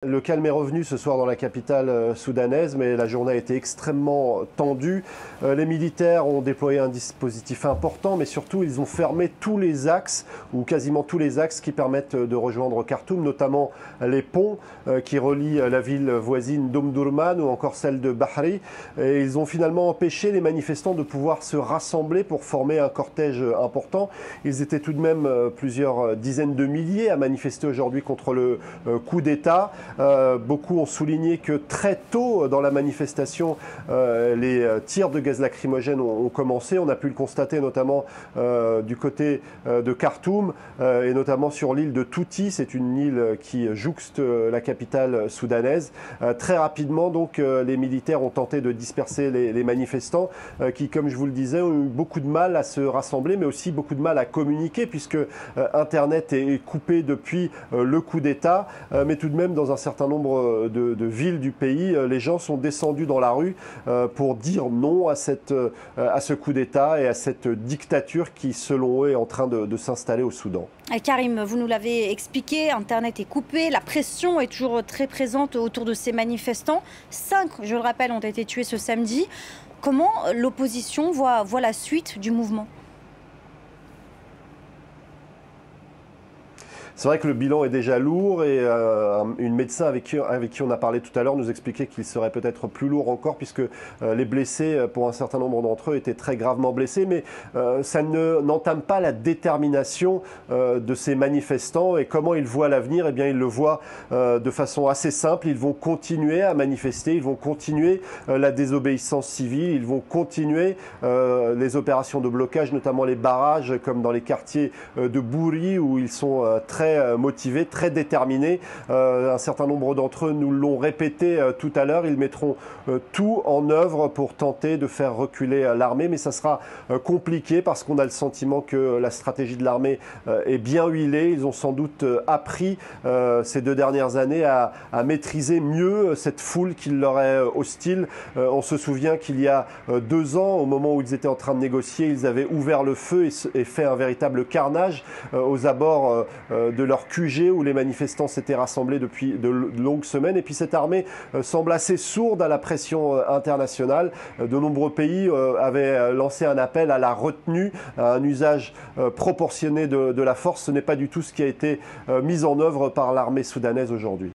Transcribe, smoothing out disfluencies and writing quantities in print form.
Le calme est revenu ce soir dans la capitale soudanaise, mais la journée a été extrêmement tendue. Les militaires ont déployé un dispositif important, mais surtout ils ont fermé tous les axes, ou quasiment tous les axes qui permettent de rejoindre Khartoum, notamment les ponts qui relient la ville voisine d'Omdurman ou encore celle de Bahri. Et ils ont finalement empêché les manifestants de pouvoir se rassembler pour former un cortège important. Ils étaient tout de même plusieurs dizaines de milliers à manifester aujourd'hui contre le coup d'État. Beaucoup ont souligné que très tôt dans la manifestation, les tirs de gaz lacrymogène ont commencé. On a pu le constater notamment du côté de Khartoum et notamment sur l'île de Touti. C'est une île qui jouxte la capitale soudanaise. Très rapidement, donc, les militaires ont tenté de disperser les manifestants qui, comme je vous le disais, ont eu beaucoup de mal à se rassembler, mais aussi beaucoup de mal à communiquer puisque Internet est coupé depuis le coup d'État. Mais tout de même, dans un certain nombre de villes du pays, les gens sont descendus dans la rue pour dire non à ce coup d'État et à cette dictature qui, selon eux, est en train de s'installer au Soudan. Karim, vous nous l'avez expliqué, Internet est coupé, la pression est toujours très présente autour de ces manifestants. 5, je le rappelle, ont été tués ce samedi. Comment l'opposition voit la suite du mouvement ? C'est vrai que le bilan est déjà lourd et une médecin avec qui on a parlé tout à l'heure nous expliquait qu'il serait peut-être plus lourd encore puisque les blessés, pour un certain nombre d'entre eux, étaient très gravement blessés. Mais ça n'entame pas la détermination de ces manifestants et comment ils voient l'avenir. Eh bien, ils le voient de façon assez simple. Ils vont continuer à manifester, ils vont continuer la désobéissance civile, ils vont continuer les opérations de blocage, notamment les barrages, comme dans les quartiers de Bouri où ils sont très motivés, très déterminés. Un certain nombre d'entre eux nous l'ont répété tout à l'heure. Ils mettront tout en œuvre pour tenter de faire reculer l'armée, mais ça sera compliqué parce qu'on a le sentiment que la stratégie de l'armée est bien huilée. Ils ont sans doute appris ces 2 dernières années à maîtriser mieux cette foule qui leur est hostile. On se souvient qu'il y a 2 ans, au moment où ils étaient en train de négocier, ils avaient ouvert le feu et fait un véritable carnage aux abords de leur QG où les manifestants s'étaient rassemblés depuis de longues semaines. Et puis cette armée semble assez sourde à la pression internationale. De nombreux pays avaient lancé un appel à la retenue, à un usage proportionné de la force. Ce n'est pas du tout ce qui a été mis en œuvre par l'armée soudanaise aujourd'hui.